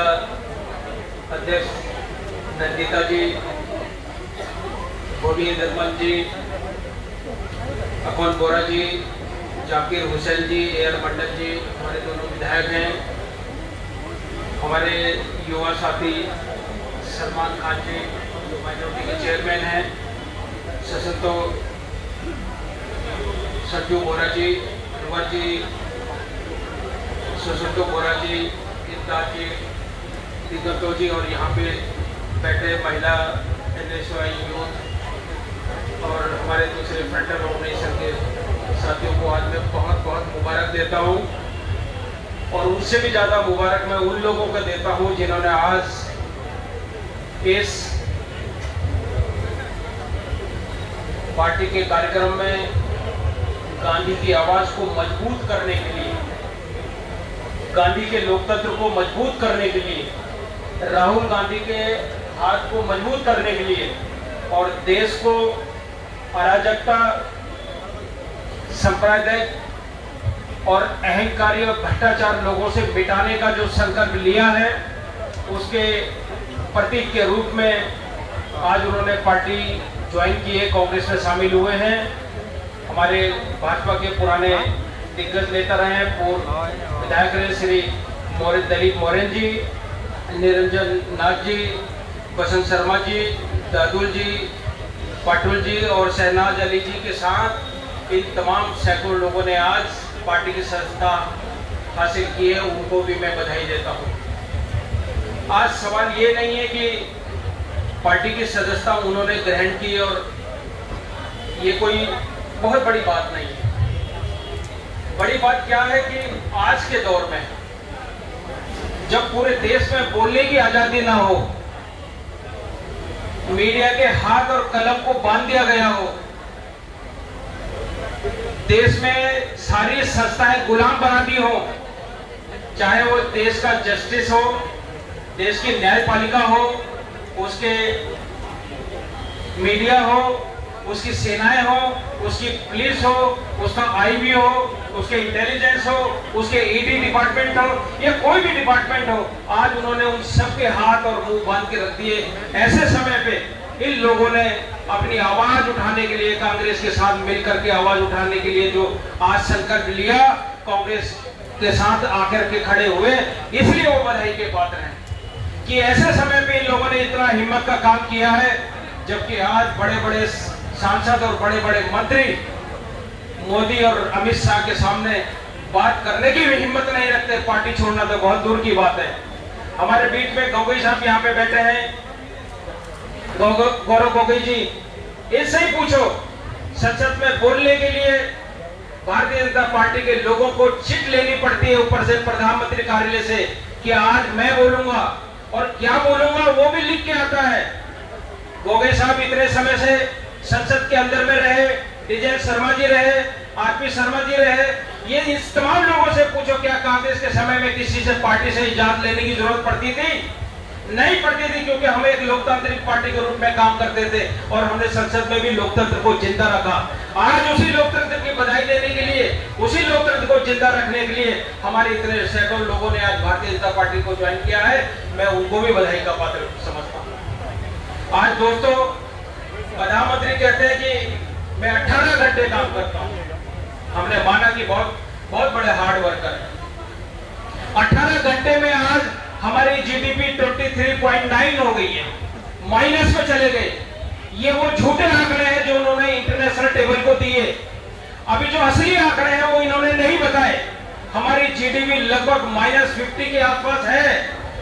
अध्यक्ष नंदिता जी, बोनी निर्मल जी, अकौन बोरा जी, जाकिर हुसैन जी, एयर मंडल जी, हमारे दोनों विधायक हैं, हमारे युवा साथी सलमान खान जी जो माइनॉरिटी के चेयरमैन हैं, सशंतो संजू बोरा जी, कुंवर जी, सशंतो बोरा जी, इमदाद जी, दिगंतो जी और यहाँ पे बैठे महिला NSY यूथ और हमारे दूसरे फ्रंटल ऑर्गेनाइजेशन के साथियों को आज मैं बहुत बहुत मुबारक देता हूँ और उनसे भी ज़्यादा मुबारक मैं उन लोगों को देता हूँ जिन्होंने आज इस पार्टी के कार्यक्रम में गांधी की आवाज़ को मजबूत करने के लिए, गांधी के लोकतंत्र को मजबूत करने के लिए, राहुल गांधी के हाथ को मजबूत करने के लिए और देश को अराजकता, सांप्रदायिक और अहंकारी और भ्रष्टाचार लोगों से मिटाने का जो संकल्प लिया है उसके प्रतीक के रूप में आज उन्होंने पार्टी ज्वाइन की है, कांग्रेस में शामिल हुए हैं। हमारे भाजपा के पुराने दिग्गज नेता रहे हैं, पूर्व विधायक रहे श्री दलीप मोरेन जी, निरंजन नाथ जी, बसंत शर्मा जी, दादुल जी, पाटुल जी और शहनाज अली जी के साथ इन तमाम सैकड़ों लोगों ने आज पार्टी की सदस्यता हासिल की है, उनको भी मैं बधाई देता हूँ। आज सवाल ये नहीं है कि पार्टी की सदस्यता उन्होंने ग्रहण की और ये कोई बहुत बड़ी बात नहीं है। बड़ी बात क्या है कि आज के दौर में जब पूरे देश में बोलने की आजादी ना हो, मीडिया के हाथ और कलम को बांध दिया गया हो, देश में सारी संस्थाएं गुलाम बना दी हो, चाहे वो देश का जस्टिस हो, देश की न्यायपालिका हो, उसके मीडिया हो, उसकी सेनाएं हो, उसकी पुलिस हो, उसका आईबी हो, उसके इंटेलिजेंस हो, उसके ईडी डिपार्टमेंट हो, या कोई भी डिपार्टमेंट हो, आज उन्होंने उन सब के हाथ और मुंह बांध के रख दिए। ऐसे समय पे इन लोगों ने अपनी आवाज उठाने के लिए, कांग्रेस के साथ मिलकर के आवाज उठाने के लिए जो आज संकल्प लिया, कांग्रेस के साथ आकर के खड़े हुए, इसलिए वो बधाई के पात्र हैं कि ऐसे समय पे इन लोगों ने इतना हिम्मत का काम किया है, जबकि आज बड़े बड़े सांसद और बड़े बड़े मंत्री मोदी और अमित शाह के सामने बात करने की भी हिम्मत नहीं रखते। पार्टी छोड़ना तो बहुत दूर की बात है। हमारे बीच में गोगोई साहब यहाँ पे बैठे हैं, गौरव गोगोई जी, इससे ही पूछो, संसद में बोलने के लिए भारतीय जनता पार्टी के लोगों को चिट लेनी पड़ती है ऊपर से प्रधानमंत्री कार्यालय से कि आज मैं बोलूंगा और क्या बोलूंगा वो भी लिख के आता है। गोगोई साहब इतने समय से संसद के अंदर में रहे, विजय शर्मा जी रहे, आरपी शर्मा जी रहे, ये इस तमाम लोगों से पूछो क्या कांग्रेस के समय में किसी से पार्टी से इजाजत लेने की जरूरत पड़ती थी? नहीं पड़ती थी, क्योंकि हम एक लोकतांत्रिक पार्टी के रूप में काम करते थे और हमने संसद में भी लोकतंत्र को जिंदा रखा। आज उसी लोकतंत्र की बधाई देने के लिए, उसी लोकतंत्र को जिंदा रखने के लिए हमारे इतने सैकड़ों लोगों ने आज भारतीय जनता पार्टी को ज्वाइन किया है। मैं उनको भी बधाई का पात्र समझता हूँ। आज दोस्तों, प्रधानमंत्री कहते हैं कि मैं 18 घंटे काम करता हूँ। हमने माना कि बहुत बड़े हार्ड वर्कर है। 18 घंटे में आज हमारी जीडीपी 23.9 हो गई है, माइनस में चले गए। ये वो झूठे आंकड़े हैं जो उन्होंने इंटरनेशनल टेबल को दिए। अभी जो असली आंकड़े हैं वो इन्होंने नहीं बताए। हमारी जीडीपी लगभग -50 के आसपास है,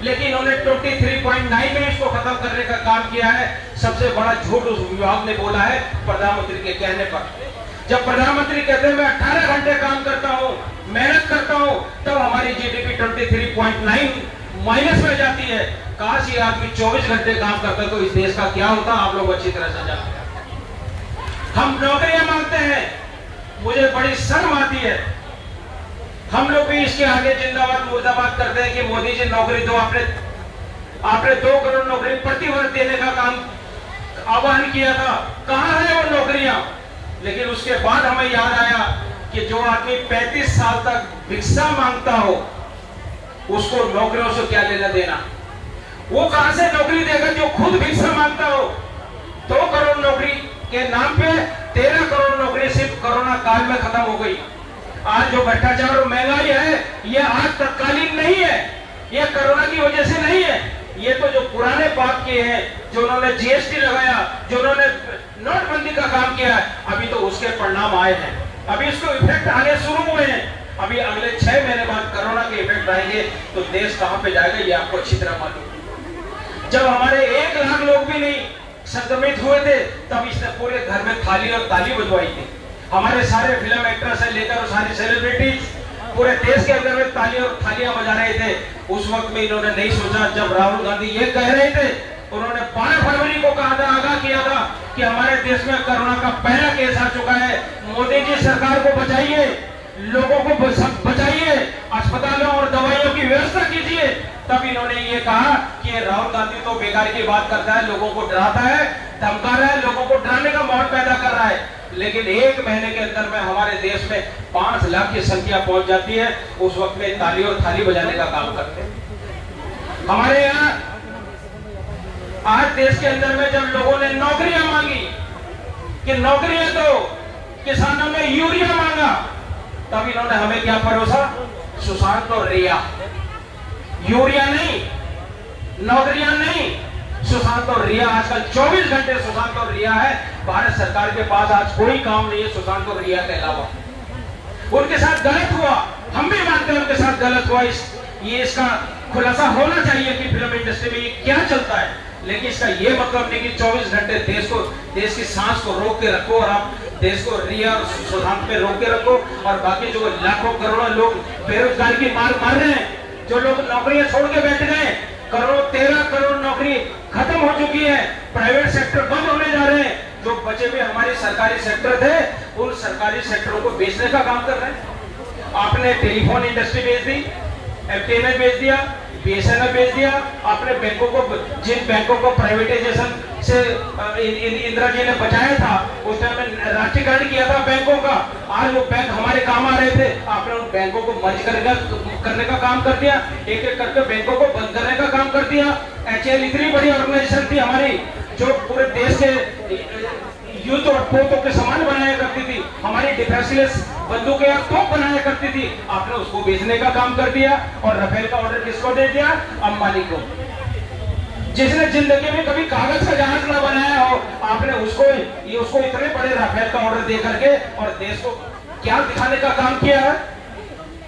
लेकिन इन्होंने 23.9 में इसको खत्म करने का काम किया है। सबसे बड़ा झूठ उस विभाग ने बोला है प्रधानमंत्री के कहने पर। जब प्रधानमंत्री कहते हैं मैं 18 घंटे काम करता हूं, मेहनत करता हूं, तब हमारी जीडीपी 23.9 माइनस में जाती है। काश ये आदमी 24 घंटे काम करता तो इस देश का क्या होता, आप लोग अच्छी तरह से जानते हैं। हम नौकरियां मांगते हैं, मुझे बड़ी शर्म आती है। हम लोग भी इसके आगे जिंदाबाद मुर्दाबाद करते हैं कि मोदी जी नौकरी दो। आपने 2 करोड़ नौकरी प्रति वर्ष देने का काम आह्वान किया था, कहां है वो नौकरियां? लेकिन उसके बाद हमें याद आया कि जो आदमी 35 साल तक भिक्षा मांगता हो उसको नौकरियों से क्या लेना देना? वो कहां से नौकरी देगा जो खुद भिक्षा मांगता हो? 2 करोड़ नौकरी के नाम पे 13 करोड़ नौकरी सिर्फ कोरोना काल में खत्म हो गई। आज जो भ्रष्टाचार और महंगाई है, ये आज तत्कालीन नहीं है, ये कोरोना की वजह से नहीं है। ये तो जो पुराने पाप किए हैं, जो उन्होंने जीएसटी लगाया, जो उन्होंने नोटबंदी का काम किया है, अभी तो उसके परिणाम आए हैं। अभी इसको इफेक्ट आने शुरू हुए हैं। अभी अगले 6 महीने बाद कोरोना के इफेक्ट आएंगे तो देश कहां पे जाएगा ये आपको अच्छी तरह मालूम। जब हमारे 1 लाख लोग भी नहीं संक्रमित हुए थे, तब इसने पूरे घर में थाली और ताली बजवाई थी। हमारे सारे फिल्म एक्टर से लेकर और सारी सेलिब्रिटीज पूरे देश के अंदर में ताली और थालियां बजा रहे थे। उस वक्त में इन्होंने नहीं सोचा, जब राहुल गांधी ये कह रहे थे, उन्होंने 12 फरवरी को कहा था, आगाह किया था कि हमारे देश में कोरोना का पहला केस आ चुका है, मोदी जी सरकार को बचाइए, लोगों को बचाइए, अस्पतालों और दवाइयों की व्यवस्था कीजिए। तब इन्होंने ये कहा कि राहुल गांधी तो बेकार की बात करता है, लोगों को डराता है, धमका रहा है, लोगों को डराने का माहौल पैदा कर रहा है। लेकिन 1 महीने के अंदर में हमारे देश में 5 लाख की संख्या पहुंच जाती है। उस वक्त में ताली और थाली बजाने का काम करते हैं। हमारे यहाँ आज देश के अंदर में जब लोगों ने नौकरियां मांगी कि नौकरियां दो, किसानों ने यूरिया मांगा, तब इन्होंने हमें क्या परोसा? सुशांत और रिया। यूरिया नहीं, नौकरियां नहीं, सुशांत और रिया। आजकल 24 घंटे सुशांत और रिया है। भारत सरकार के पास आज कोई काम नहीं है सुशांत और रिया के अलावा। उनके साथ गलत हुआ, हम भी मानते हैं उनके साथ गलत हुआ। इसका खुलासा होना चाहिए कि फिल्म इंडस्ट्री में ये क्या चलता है। लेकिन इसका ये मतलब नहीं कि 24 घंटे देश की सांस को रोक के रखो और आप देश को रिया और सुशांत पे रोक के रखो, और बाकी जो लाखों करोड़ों लोग बेरोजगारी की मार रहे हैं, जो लोग नौकरियां छोड़ के बैठ गए, 13 करोड़ नौकरी खत्म हो चुकी है, प्राइवेट सेक्टर बंद होने जा रहे हैं। जो बचे हुए हमारे सरकारी सेक्टर थे, उन सरकारी सेक्टरों को बेचने का काम कर रहे हैं। आपने टेलीफोन इंडस्ट्री बेच दी, एफटीएनएल बेच दिया, बीएसएनएल बेच दिया। आपने बैंकों को, जिन बैंकों को प्राइवेटाइजेशन से इंदिरा जी ने बचाया था, उस टाइम में राष्ट्रीयकरण किया था बैंकों का। आज वो बैंक हमारे काम आ रहे थे, आपने उन बैंकों को मर्ज करने का काम कर दिया, एक एक करके बैंकों को बंद करने का काम कर दिया। एचएएल इतनी बड़ी ऑर्गेनाइजेशन थी हमारी, जो पूरे देश के युद्ध और पोतों के सामान बनाया करती थी, हमारी डिफेंसलेस बंदूकें या तोप बनाया करती थी, आपने उसको बेचने का काम कर दिया। और राफेल का ऑर्डर किसको दे दिया? अंबानी को। जिसने जिंदगी में कभी कागज का जहाज ना बनाया हो, आपने उसको इतने बड़े राफेल का ऑर्डर दे करके और देश को क्या दिखाने का काम किया है?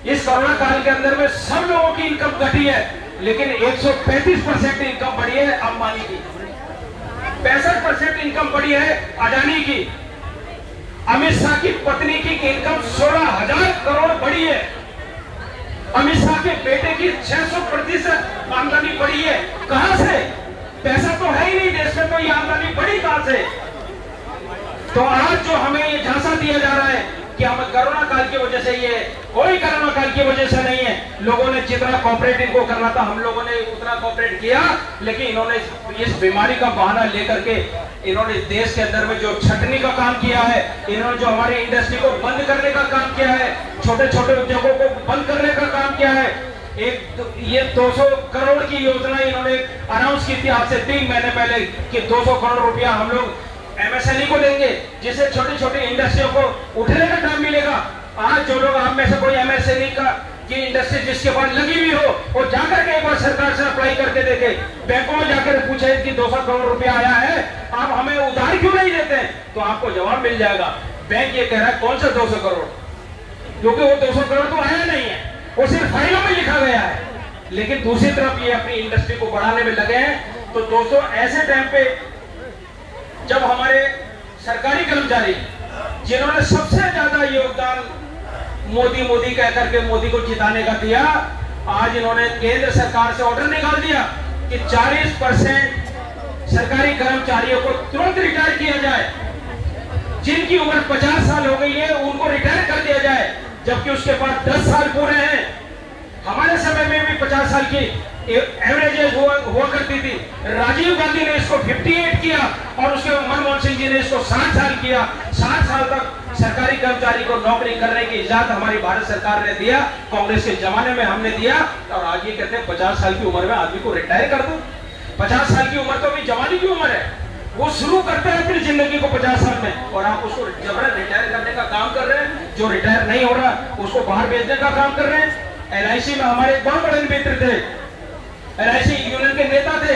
इस कोरोना काल के अंदर में सब लोगों की इनकम घटी है, लेकिन 135% इनकम बढ़ी है अंबानी की, 65% इनकम बढ़ी है अडानी की, अमित शाह की पत्नी की इनकम 16,000 करोड़ बढ़ी है, अमित शाह के बेटे की 600% आमदनी बढ़ी है। कहां से? पैसा तो है ही नहीं देश में, तो ये आमदनी बढ़ी कहां से? तो आज जो हमें ये झांसा दिया जा रहा है कि हम कोरोना काल की वजह से, ये कोई कोरोना काल की वजह से नहीं है। लोगों ने जितना कॉपरेट इनको करना था, हम लोगों ने उतना कॉपरेट किया, लेकिन इन्होंने इस बीमारी का बहाना लेकर के इन्होंने देश के अंदर में जो छटनी का काम किया है, इन्होंने जो हमारी इंडस्ट्री को बंद करने का काम किया है, छोटे छोटे उद्योगों को बंद करने का काम किया है। ये 200 करोड़ की योजना इन्होंने अनाउंस की थी आज से 3 महीने पहले कि 200 करोड़ रुपया हम लोग एमएसएमई को देंगे, जिससे छोटी छोटी इंडस्ट्रियों को उठने का काम मिलेगा। आज जो लोग आप में से कोई एमएसएमई की इंडस्ट्री जिसके पास लगी हुई हो, वो जाकर के एक बार सरकार से अप्लाई करके देखे, बैंकों में जाकर पूछे कि 200 करोड़ रुपया आया है, आप हमें उधार क्यों नहीं देते? तो आपको जवाब मिल जाएगा। बैंक ये कह रहा है कौन सा 200 करोड़, क्योंकि वो 200 करोड़ तो आया नहीं है, वो सिर्फ फाइलों में लिखा गया है। लेकिन दूसरी तरफ ये अपनी इंडस्ट्री को बढ़ाने में लगे हैं। तो दोस्तों, ऐसे टाइम पे जब हमारे सरकारी कर्मचारी, जिन्होंने सबसे ज्यादा योगदान मोदी कह करके मोदी को जिताने का दिया, आज इन्होंने केंद्र सरकार से ऑर्डर निकाल दिया कि 40% सरकारी कर्मचारियों को तुरंत रिटायर किया जाए। जिनकी उम्र 50 साल हो गई है उनको रिटायर कर दिया जाए, जबकि उसके पास 10 साल पूरे हैं। हमारे समय में भी 50 साल की एवरेज एज हुआ करती थी। राजीव गांधी ने इसको 58 किया और उसके मनमोहन सिंह जी ने इसको 60 साल किया। 60 साल तक सरकारी कर्मचारी को नौकरी करने की इजाजत हमारी भारत सरकार ने दिया, कांग्रेस के जमाने में हमने दिया। और आज ये कहते हैं 50 साल की उम्र में आदमी को रिटायर कर दो। 50 साल की उम्र तो अभी जवानी की उम्र है, वो शुरू करते हैं अपनी जिंदगी को 50 साल में, और आप उसको जबरन रिटायर करने का काम कर रहे हैं। जो रिटायर नहीं हो रहा उसको बाहर भेजने का काम कर रहे हैं। LIC में हमारे एक बहुत बड़े मित्र थे, LIC यूनियन के नेता थे,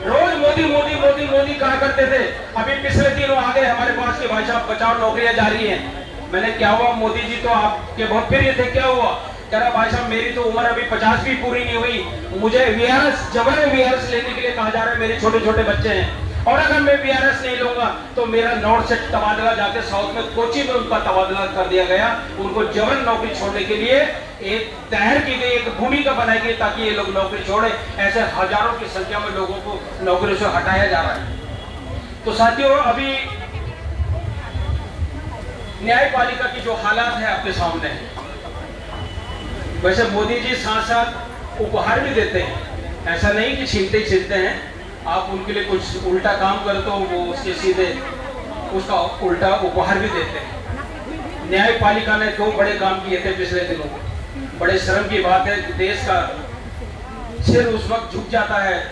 रोज मोदी मोदी मोदी मोदी कहा करते थे। अभी पिछले दिनों आ गए हमारे पास कि भाई साहब बचाओ नौकरियां जारी हैं। मैंने क्या हुआ मोदी जी, तो आपके बहुत प्रिय थे, क्या हुआ? कह रहा भाई साहब मेरी तो उम्र अभी 50 भी पूरी नहीं हुई, मुझे VRS जबरन VRS लेने के लिए कहा जा रहा है, मेरे छोटे छोटे बच्चे हैं, और अगर मैं VRS नहीं लूंगा तो मेरा नॉर्थ से तबादला जाके साउथ में कोची में उनका तबादला कर दिया गया। उनको जबरन नौकरी छोड़ने के लिए एक तैयार की गई, एक भूमिका बनाई गई ताकि ये लोग नौकरी छोड़े। ऐसे हजारों की संख्या में लोगों को नौकरी से हटाया जा रहा है। तो साथियों, अभी न्यायपालिका की जो हालात है आपके सामने है। वैसे मोदी जी साथ साथ उपहार भी देते हैं, ऐसा नहीं कि छीनते ही छीनते हैं। आप उनके लिए कुछ उल्टा काम करो तो वो उसके सीधे उसका उल्टा उपहार भी देते हैं। न्यायपालिका ने 2 बड़े काम किए थे पिछले दिनों में। बड़े शर्म की बात है, देश का सिर उस वक्त झुक जाता है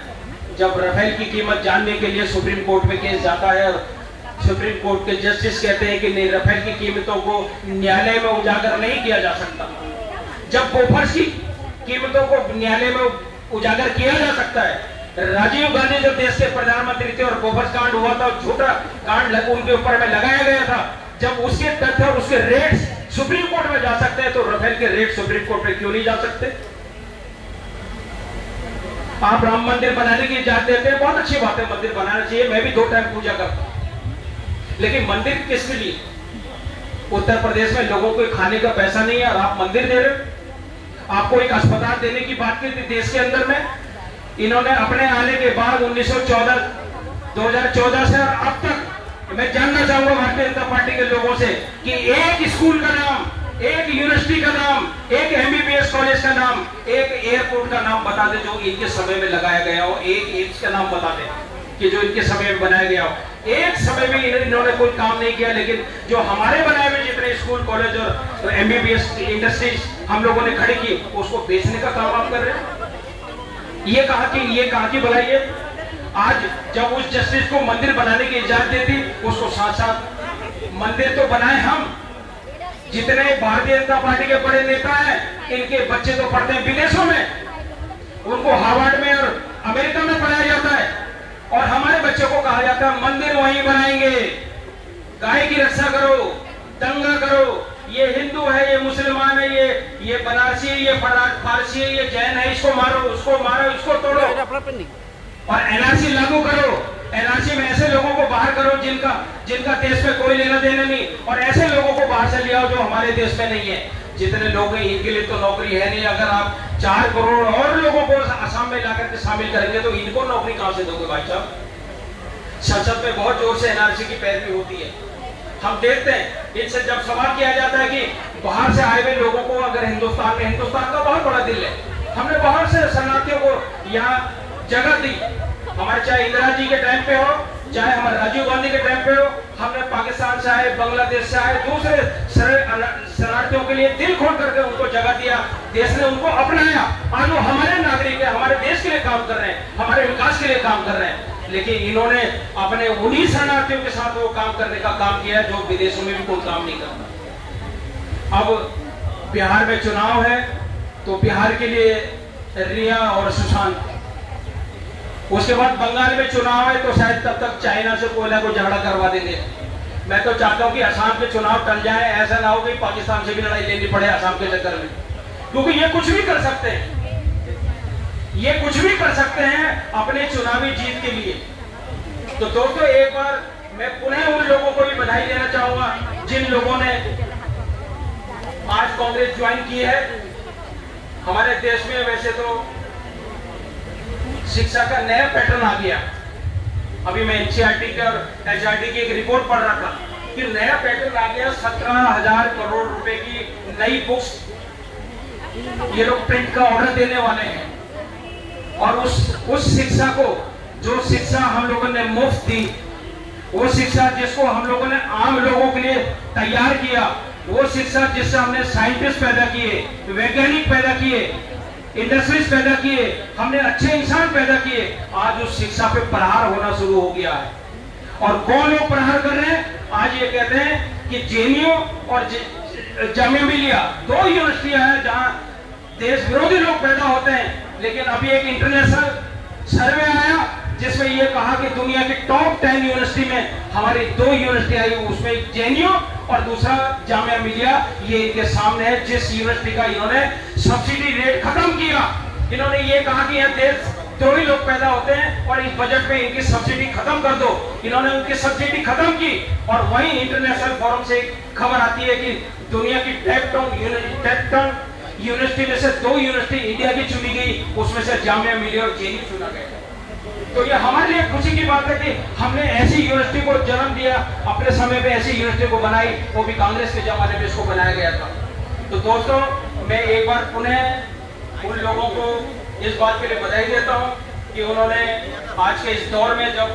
जब राफेल की कीमत जानने के लिए सुप्रीम कोर्ट में केस जाता है और सुप्रीम कोर्ट के जस्टिस कहते हैं कि नहीं, राफेल की कीमतों को न्यायालय में उजागर नहीं किया जा सकता। जब बोफर्स की कीमतों को न्यायालय में उजागर किया जा सकता है। राजीव गांधी जब देश के प्रधानमंत्री थे और बोफर्स कांड हुआ था, झूठा कांड उनके ऊपर में लगाया गया था, जब उसके तथ्य और उसके रेट्स सुप्रीम कोर्ट में जा सकते हैं तो राफेल के रेट सुप्रीम कोर्ट में क्यों नहीं जा सकते? आप राम मंदिर बनाने की इजाजत देते हैं, बहुत अच्छी बात है, मंदिर बनाना चाहिए, मैं भी 2 टाइम पूजा करता हूं, लेकिन मंदिर किसके लिए? उत्तर प्रदेश में लोगों को खाने का पैसा नहीं है और आप मंदिर दे रहे हो। आपको एक अस्पताल देने की बात की थी देश के अंदर में, इन्होंने अपने आने के बाद 2014 से और अब तक मैं जानना चाहूंगा भारतीय जनता पार्टी के लोगों से कि एक स्कूल का नाम, एक यूनिवर्सिटी का नाम, एक MBBS कॉलेज का नाम, एक एयरपोर्ट का नाम बता दे जो इनके समय में लगाया गया हो। एक एम्स का नाम बता दे कि जो इनके समय में बनाया गया हो। एक समय में इन्होंने कोई काम नहीं किया, लेकिन जो हमारे बनाए हुए जितने स्कूल कॉलेज और MBBS इंडस्ट्रीज हम लोगों ने खड़ी की, उसको बेचने का काम आप कर रहे हैं। ये कहा कि भलाई है। आज जब उस जस्टिस को मंदिर बनाने की इजाजत देती, उसको साथ साथ मंदिर तो बनाए हम। जितने भारतीय जनता पार्टी के बड़े नेता हैं, इनके बच्चे तो पढ़ते हैं विदेशों में, उनको हार्वर्ड में और अमेरिका में पढ़ाया जाता है, और हमारे बच्चों को कहा जाता है मंदिर वहीं बनाएंगे, गाय की रक्षा करो, दंगा करो, ये हिंदू है, ये मुसलमान है, ये बनारसी है, ये फारसी है, ये जैन है, इसको मारो, उसको मारो, इसको तोड़ो, और एनआरसी लागू करो। एनआरसी में ऐसे लोगों को बाहर करो जिनका देश में कोई लेना देना नहीं, और ऐसे लोगों को बाहर से ले आओ जो हमारे देश में नहीं है। जितने लोग हैं इनके लिए तो नौकरी है नहीं। अगर आप 4 करोड़ और लोगों को असम में लाकर के शामिल करेंगे तो इनको नौकरी कहां से दोगे भाई साहब? संसद में बहुत जोर से एनआरसी की पैरवी होती है। हम देखते हैं, इनसे जब सवाल किया जाता है कि बाहर से आए हुए लोगों को अगर हिंदुस्तान का बहुत बड़ा दिल है, हमने बाहर से शरणार्थियों को यहाँ जगह दी। हमारे चाहे इंदिरा जी के टाइम पे हो, चाहे हमारे राजीव गांधी के टाइम पे हो, हमने पाकिस्तान से आए, बांग्लादेश से आए, दूसरे शरणार्थियों के लिए दिल खोल करके उनको जगह दिया। देश ने उनको अपनाया। आज वो हमारे नागरिक है, हमारे देश के लिए काम कर रहे हैं, हमारे विकास के लिए काम कर रहे हैं। लेकिन इन्होंने अपने उन्हीं शरणार्थियों के साथ वो काम करने का काम किया जो विदेशों में भी कोई काम नहीं करता। अब बिहार में चुनाव है तो बिहार के लिए रिया और सुशांत, उसके बाद बंगाल में चुनाव है तो शायद तब तक चाइना से कोयला को झगड़ा करवा देंगे। मैं तो चाहता हूं कि असम के चुनाव टल जाए, ऐसा ना हो कि पाकिस्तान से भी लड़ाई लेनी पड़े असम के चक्कर में, क्योंकि ये कुछ भी कर सकते हैं, ये कुछ भी कर सकते हैं अपने चुनावी जीत के लिए। तो दोस्तों, एक बार मैं पुनः उन लोगों को भी बधाई देना चाहूंगा जिन लोगों ने आज कांग्रेस ज्वाइन की है। हमारे देश में वैसे तो शिक्षा का नया पैटर्न आ गया। अभी मैं एनसीईआरटी का और एचआरडी की एक रिपोर्ट पढ़ रहा था कि नया पैटर्न आ गया। 17,000 करोड़ रुपए की नई बुक्स ये लोग प्रिंट का ऑर्डर देने वाले हैं, और उस शिक्षा को, जो शिक्षा हम लोगों ने मुफ्त दी, वो शिक्षा जिसको हम लोगों ने आम लोगों के लिए तैयार किया, वो शिक्षा जिससे हमने साइंटिस्ट पैदा किए, वैज्ञानिक पैदा किए, इंडस्ट्रीज पैदा किए, हमने अच्छे इंसान पैदा किए, आज उस शिक्षा पे प्रहार होना शुरू हो गया है। और कौन लोग प्रहार कर रहे हैं? आज ये कहते हैं कि जेएनयू और जामिया मिलिया 2 यूनिवर्सिटियां हैं जहां देश विरोधी लोग पैदा होते हैं। लेकिन अभी एक इंटरनेशनल सर्वे आया जिसमें यह कहा कि दुनिया की टॉप 10 यूनिवर्सिटी में हमारी 2 यूनिवर्सिटी आई, उसमें जेएनयू और दूसरा जामिया मिलिया। ये इनके सामने है, जिस यूनिवर्सिटी का इन्होंने सब्सिडी रेट खत्म किया। इन्होंने ये कहा कि यहाँ देश द्रोही लोग पैदा होते हैं और इस बजट में इनकी सब्सिडी खत्म कर दो। इन्होंने उनकी सब्सिडी खत्म की, और वहीं इंटरनेशनल फोरम से खबर आती है कि दुनिया की टेक यूनिवर्सिटी में से 2 यूनिवर्सिटी इंडिया की चुनी गई, उसमें से जामिया मिलिया और जेएनयू चुना गया। तो ये हमारे लिए खुशी की बात है कि हमने ऐसी यूनिवर्सिटी को जन्म दिया, अपने समय पे ऐसी यूनिवर्सिटी को बनाई, वो भी कांग्रेस के जमाने में इसको बनाया गया था। तो दोस्तों, मैं एक बार पुनः उन लोगों को इस बात के लिए बधाई देता हूं कि उन्होंने आज के इस दौर में जब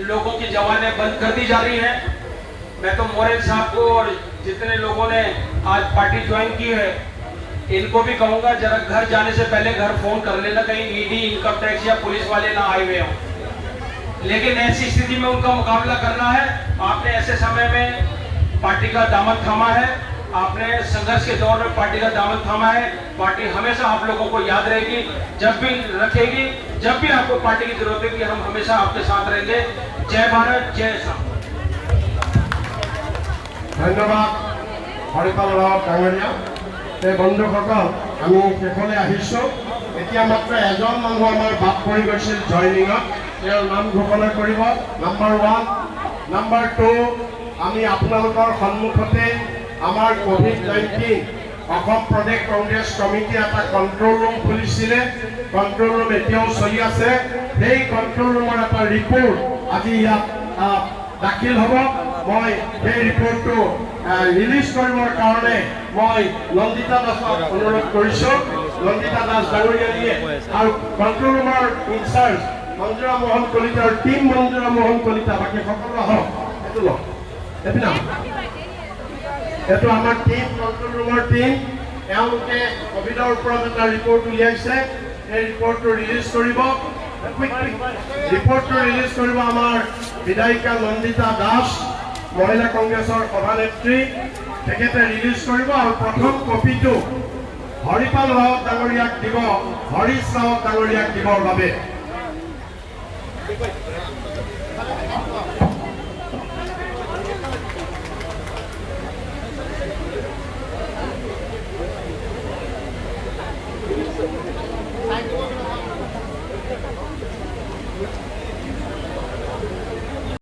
लोगों की जवानें बंद कर दी जा रही हैं, मैं तो मोरेल साहब को और जितने लोगों ने आज पार्टी ज्वाइन की है, इनको भी कहूंगा जरा घर जाने से पहले घर फोन कर लेना, कहीं ईडी, इनकम टैक्स या पुलिस वाले ना आए हुए हों। लेकिन ऐसी स्थिति में उनका मुकाबला करना है। आपने ऐसे समय में पार्टी का दामन थामा है, आपने संघर्ष के दौर में पार्टी का दामन थामा है। पार्टी हमेशा आप लोगों को याद रहेगी, जब भी रखेगी, जब भी आपको पार्टी की जरूरत होगी, हम हमेशा आपके साथ रहेंगे। जय भारत, जय श्याम। धन्यवाद हरिपाल राव डांगरिया। বন্ধুসকল, আমি শেষলৈ আহিছোঁ। এতিয়া মাত্ৰ এজন মানুহ আমাৰ বাদ পৰি গৈছিল জয়নিঙত, তেওঁৰ নাম ঘোষণা কৰিব। নাম্বাৰ 1, নাম্বাৰ 2, আমি আপোনালোকৰ সন্মুখতে আমাৰ COVID-19 অসম প্ৰদেশ কংগ্ৰেছ কমিটিয়ে এটা কণ্ট্ৰল ৰুম খুলিছিলে। কণ্ট্ৰল ৰুম এতিয়াও চলি আছে। সেই কণ্ট্ৰল ৰুমৰ এটা ৰিপৰ্ট আজি ইয়াত দাখিল হ'ব। মই সেই ৰিপৰ্টটো ৰিলিজ কৰিবৰ কাৰণে মই নন্দিতা দাসক অনুৰোধ কৰিছোঁ। নন্দিতা দাস ডাঙৰীয়ানীয়ে আৰু কণ্ট্ৰল ৰুমৰ ইনচাৰ্জ মঞ্জুৰা মোহন কলিতাৰ টিম, মঞ্জুৰা মোহন কলিতা, বাকী সকলো আহক। এইটো লওক, এইটো আমাৰ টিম, কণ্ট্ৰল ৰুমৰ টিম। এওঁলোকে ক'ভিডৰ ওপৰত এটা ৰিপৰ্ট উলিয়াইছে, সেই ৰিপৰ্টটো ৰিলিজ কৰিব। ৰিপৰ্টটো ৰিলিজ কৰিব আমাৰ বিধায়িকা নন্দিতা দাস, মহিলা কংগ্ৰেছৰ সভানেত্ৰী, তেখেতে ৰিলিজ কৰিব আৰু প্ৰথম কপিটো হৰিপাল ৰাৱত ডাঙৰীয়াক দিব, হৰিশ ৰাৱত ডাঙৰীয়াক দিবৰ বাবে।